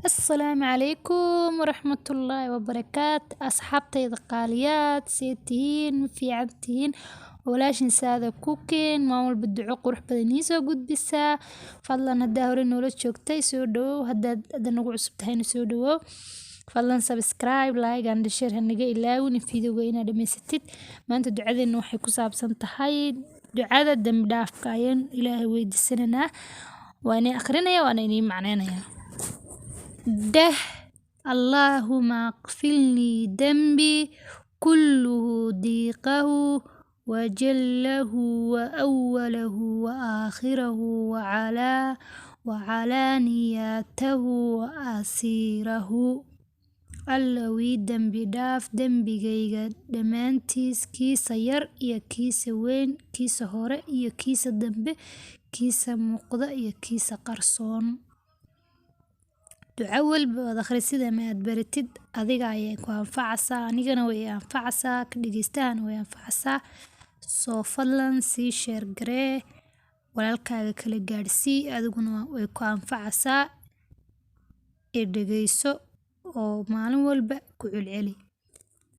السلام عليكم ورحمة الله وبركاته أصحابتي قاليات سيتين في عدتين ولاش نساذا كوكين مامول بدعو قروح بدنيسو قد بسا فضلا هداهوري نولد شوكتاي سودو هدا نقو عصبتهين سودو فضلا سبسكرايب لايك عند الشير هنقا إلاوين فيديو قينا دميستيد ما انتو دعادي نوحي كساب سنتهاي دعادة دم داف كاين إلهي ويد السنة واني أخرين وانا إني معنانا ده اللهم اغفرني ذنبي كله ضيقه وجله وأوله وآخره وعلانيته وآسيره allowii dembi dhaaf dembigayga dhammaantiis kiisa yar iyo kiisa weyn kiisa hore iyo kiisa dambe kiisa muuqda iyo kiisa qarsoon duco walba waad akhrisida ma aad baratid adiga ayay ku anfacaysaa anigana way anfacaysaa ka dhageystahan way anfacaysaa soo fadlan sii share garee walaalkaaga kala gaarsii adiguna way ku anfacaysaa ee dhageyso oo maalin walba ku celceli